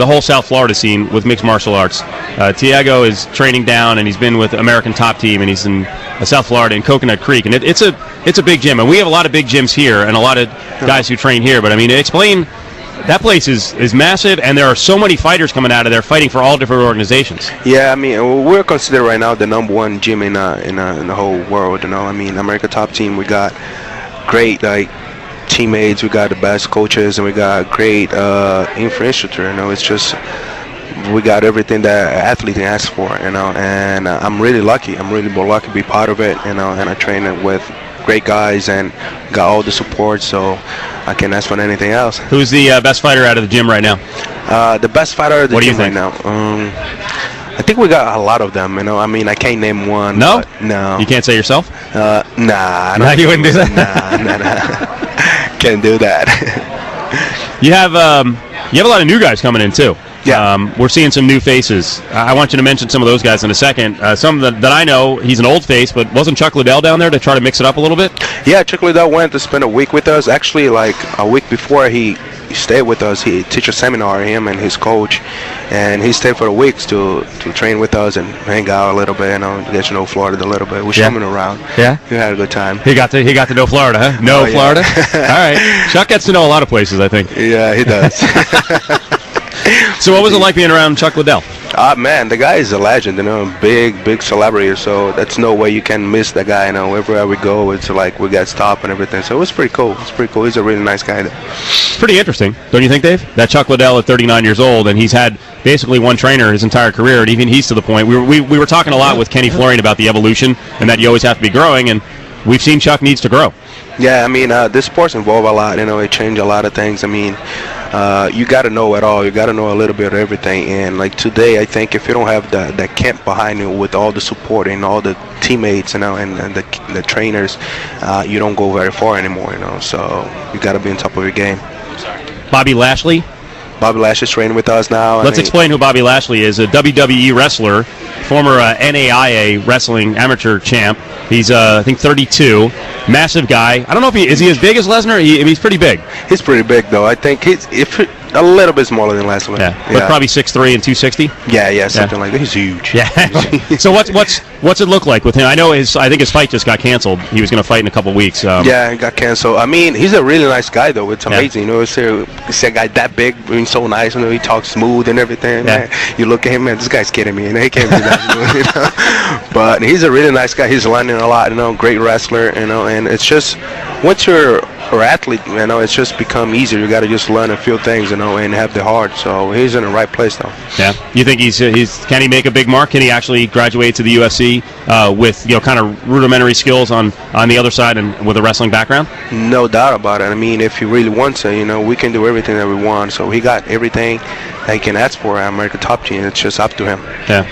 the whole South Florida scene with mixed martial arts. Thiago is training down, and he's been with American Top Team, and he's in South Florida in Coconut Creek, and it's a big gym, and we have a lot of big gyms here, and a lot of guys who train here. But I mean, explain. That place is massive, and there are so many fighters coming out of there fighting for all different organizations. Yeah, I mean, we're considered right now the #1 gym in the whole world. You know, I mean, America Top Team, we got great teammates, we got the best coaches, and we got great infrastructure. You know, it's just we got everything that an athlete can ask for. You know, and I'm really lucky. I'm really lucky to be part of it. You know, and I train it with great guys and got all the support, so I can't ask for anything else. Who's the best fighter out of the gym right now? The best fighter out of the gym right now? I think we got a lot of them, you know. I mean, I can't name one. No? No. You can't say yourself? Nah. No, you wouldn't do that? Nah. Can't do that. You have a lot of new guys coming in, too. Yeah. We're seeing some new faces. I want you to mention some of those guys in a second. Some that I know, he's an old face, but wasn't Chuck Liddell down there to try to mix it up a little bit? Yeah, Chuck Liddell went to spend a week with us. Actually, like a week before he stayed with us, he teach a seminar, him and his coach, and he stayed for a week to train with us and hang out a little bit, you know, get to know Florida a little bit. We showed him around. Yeah, he had a good time. He got to know Florida, huh? No, Florida. All right, Chuck gets to know a lot of places, I think. Yeah, he does. So what was it like being around Chuck Liddell? Man, the guy is a legend, you know, big celebrity, so that's no way you can miss the guy, you know. Everywhere we go, it's like we get stopped and everything, so it was pretty cool. He's a really nice guy. It's pretty interesting, don't you think, Dave? That Chuck Liddell at 39 years old, and he's had basically one trainer his entire career, and even he's to the point. We were talking a lot with Kenny Florian about the evolution and that you always have to be growing, and we've seen Chuck needs to grow. Yeah, I mean, this sport's involved a lot, you know, it changed a lot of things. I mean, you got to know it all. You got to know a little bit of everything. And like today, I think if you don't have that camp behind you with all the support and all the teammates, you know, and the trainers, you don't go very far anymore, you know. So you got to be on top of your game. Bobby Lashley? Bobby Lashley's training with us now. Let's explain who Bobby Lashley is. A WWE wrestler, former NAIA wrestling amateur champ. He's, I think, 32. Massive guy. I don't know if is he as big as Lesnar? He's pretty big. He's pretty big, though. I think he's a little bit smaller than Lesnar. Yeah, but probably 6'3" and 260. Yeah, something like that. He's huge. Yeah. So what's it look like with him? I think his fight just got canceled. He was going to fight in a couple weeks. Yeah, it got canceled. I mean, he's a really nice guy, though. It's amazing. You know, it's a guy that big, being so nice. You know, he talks smooth and everything. Yeah. Man, you look at him, man, this guy's kidding me. You know, he can't be that. You know? But he's a really nice guy. He's learning a lot. You know, great wrestler. You know, and it's just once you're an athlete, you know, it's just become easier. You got to just learn a few things, you know, and have the heart. So he's in the right place, though. Yeah. You think can he make a big mark? Can he actually graduate to the UFC with, you know, kind of rudimentary skills on the other side and with a wrestling background? No doubt about it. I mean, if he really wants it, you know, we can do everything that we want. So he got everything that he can ask for at American Top Team. It's just up to him. Yeah.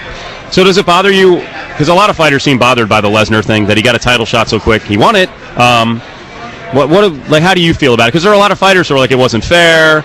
So does it bother you? Because a lot of fighters seem bothered by the Lesnar thing, that he got a title shot so quick. He won it. How do you feel about it? Because there are a lot of fighters who are like, it wasn't fair.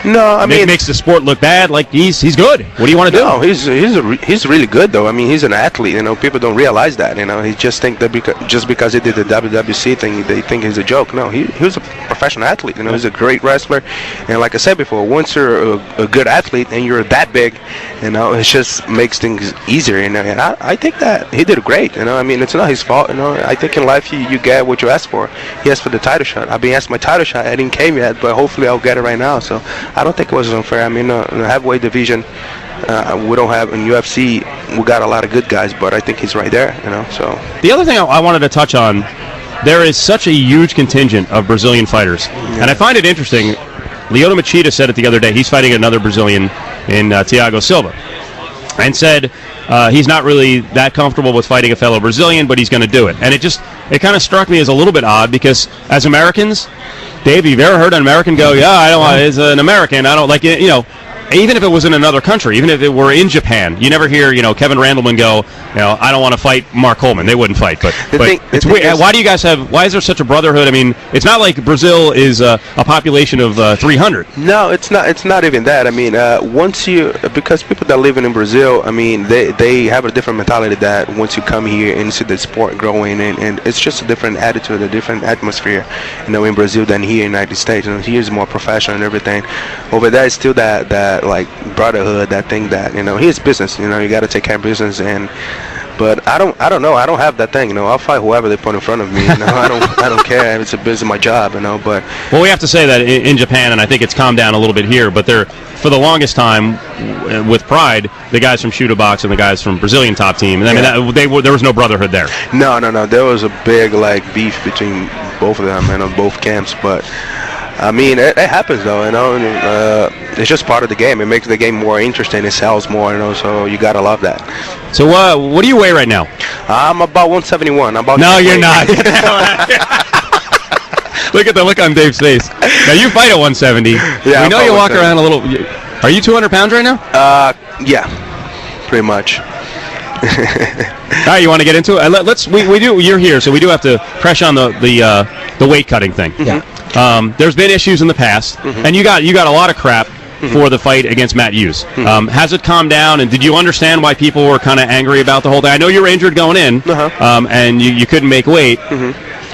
No, I mean, it makes the sport look bad. Like he's good. What do you want to do? No, he's really good, though. I mean, he's an athlete. You know, people don't realize that. You know, he just think that because he did the WWC thing, they think he's a joke. No, he was a professional athlete. You know, he's a great wrestler. And like I said before, once you're a good athlete and you're that big, you know, it just makes things easier. You know, and I think that he did great. You know, I mean, it's not his fault. You know, I think in life you get what you ask for. He asked for the title shot. I've been asked my title shot. I didn't came yet, but hopefully I'll get it right now. So I don't think it was unfair. I mean, in the heavyweight division, we don't have in UFC. We got a lot of good guys, but I think he's right there. You know. So the other thing I wanted to touch on, there is such a huge contingent of Brazilian fighters, and I find it interesting. Lyoto Machida said it the other day. He's fighting another Brazilian in Thiago Silva, and said he's not really that comfortable with fighting a fellow Brazilian, but he's going to do it. And it kind of struck me as a little bit odd, because as Americans, Dave, you've ever heard an American go, yeah, I don't want, as an American, I don't like it, you know, even if it was in another country, even if it were in Japan, you never hear, you know, Kevin Randleman go, you know, I don't want to fight Mark Coleman. They wouldn't fight, but it's weird. Why do you guys why is there such a brotherhood? I mean, it's not like Brazil is a population of 300. No, it's not even that. I mean, because people that live in Brazil, I mean, they have a different mentality that once you come here and see the sport growing, and it's just a different attitude, a different atmosphere, you know, in Brazil than here in the United States. You know, here is more professional and everything. Over there, it's still that that like brotherhood, that thing that, you know, he's business, you know, you got to take care of business. But I don't know. I don't have that thing, you know. I'll fight whoever they put in front of me. You know, I don't care. It's a business, my job, you know. But well, we have to say that in Japan, and I think it's calmed down a little bit here. But for the longest time, with pride, the guys from Shooter Box and the guys from Brazilian Top Team, and I mean, there was no brotherhood there. No. There was a big like beef between both of them, and on both camps. But I mean, it happens though, you know. It's just part of the game. It makes the game more interesting. It sells more, you know. So you gotta love that. So what do you weigh right now? I'm about 171. No, you're not. Look at the look on Dave's face. Now you fight at 170. Yeah, we know you walk around a little. Are you 200 pounds right now? Yeah, pretty much. All right, you want to get into it? Let's. We do. You're here, so we do have to press on the weight cutting thing. Yeah. There's been issues in the past, and you got a lot of crap for the fight against Matt Hughes. Has it calmed down, and did you understand why people were kind of angry about the whole thing? I know you were injured going in, and you couldn't make weight,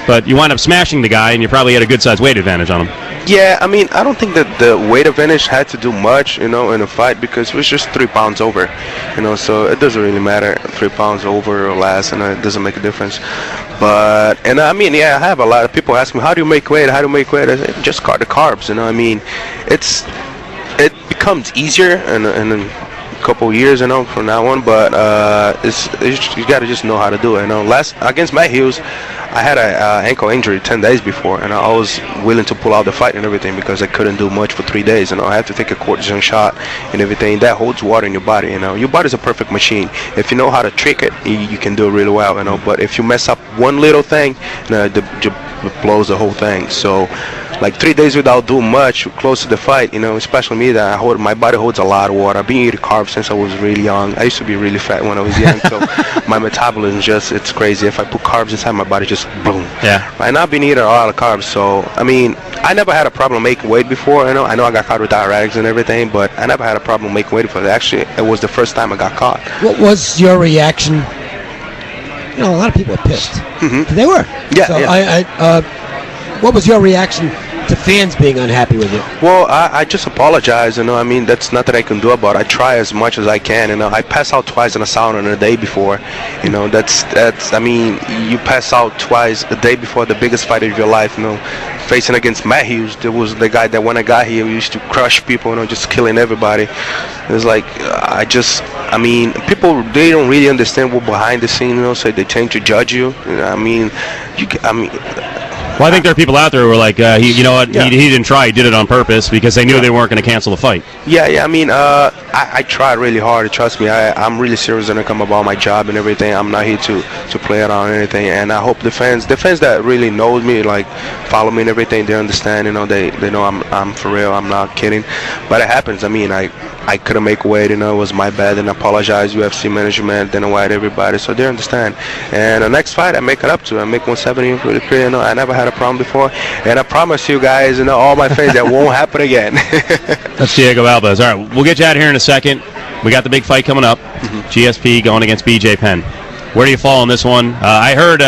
but you wound up smashing the guy, and you probably had a good-sized weight advantage on him. Yeah, I mean, I don't think that the weight advantage had to do much, you know, in a fight, because it was just 3 pounds over, you know, so it doesn't really matter, 3 pounds over or less, and it doesn't make a difference. But, and I mean, yeah, I have a lot of people ask me, how do you make weight? I say, just cut the carbs, you know, I mean, it becomes easier in a couple years, you know, from now on, but you got to just know how to do it, you know. Against Matt Hughes, I had an ankle injury 10 days before, and I was willing to pull out the fight and everything because I couldn't do much for 3 days, you know. I had to take a cortisone shot and everything. That holds water in your body, you know. Your body's a perfect machine. If you know how to trick it, you can do it really well, you know. But if you mess up one little thing, you know, it blows the whole thing. So, like 3 days without doing much, close to the fight, you know, especially me, that my body holds a lot of water. I've been eating carbs since I was really young. I used to be really fat when I was young, so my metabolism it's crazy. If I put carbs inside my body, just boom. Yeah. Right now I've been eating a lot of carbs, so I mean, I never had a problem making weight before. I know I got caught with diuretics and everything, but I never had a problem making weight before. Actually, it was the first time I got caught. What was your reaction? You know, a lot of people are pissed. They were. Yeah. So yeah. What was your reaction to fans being unhappy with you? Well, I just apologize, you know. I mean, that's nothing I can do about it. I try as much as I can, you know. I pass out twice in a sauna the day before, you know. That's I mean, you pass out twice the day before the biggest fight of your life, you know. Facing against Matt Hughes, there was the guy that when I got here, we used to crush people, you know, just killing everybody. It was like, I mean, people, they don't really understand what behind the scene, you know, so they tend to judge you. You know, Well, I think there are people out there who are like, you know what, he didn't try, he did it on purpose because they knew they weren't going to cancel the fight. Yeah, I mean, I try really hard, trust me. I'm really serious when it comes about my job and everything. I'm not here to play around or anything, and I hope the fans that really know me, like, follow me and everything, they understand, you know, they know I'm for real, I'm not kidding. But it happens. I mean, I couldn't make weight, you know, it was my bad, and I apologize, UFC management, Dana White, everybody, so they understand. And the next fight, I make it up to. I make 170 really clear, you know. I never had a problem before, and I promise you guys, you know, all my fans, that won't happen again. That's Thiago Alves. All right, we'll get you out of here in a second. We got the big fight coming up. GSP going against BJ Penn. Where do you fall on this one? I heard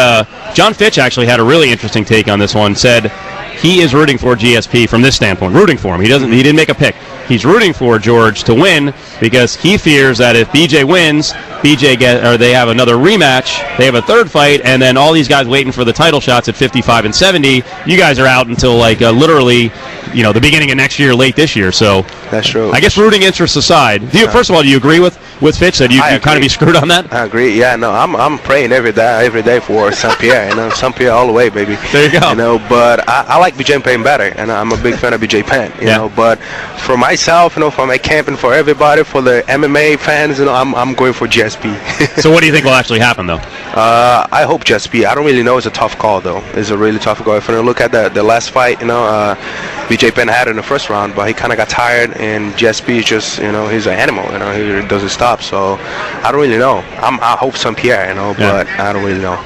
John Fitch actually had a really interesting take on this one. Said he is rooting for GSP from this standpoint. Rooting for him. He didn't make a pick. He's rooting for George to win because he fears that if BJ wins, they have another rematch, they have a third fight, and then all these guys waiting for the title shots at 55 and 70. You guys are out until literally, you know, the beginning of next year, late this year. So that's true. I guess rooting interests aside, first of all, do you agree with Fitch that you kind of be screwed on that? I agree. Yeah, no, I'm praying every day for St. Pierre. You know, St. Pierre all the way, baby. There you go. You know, but I like BJ Penn better, and I'm a big fan of BJ Penn. You know, but for myself, you know, for my camp and for everybody, for the MMA fans, you know, I'm going for GSP. So what do you think will actually happen, though? I hope GSP. I don't really know. It's a tough call, though. It's a really tough call. If you look at the last fight, you know, BJ Penn had it in the first round, but he kind of got tired, and GSP is just, you know, he's an animal. You know, he doesn't stop. So I don't really know. I hope St. Pierre, you know, but I don't really know.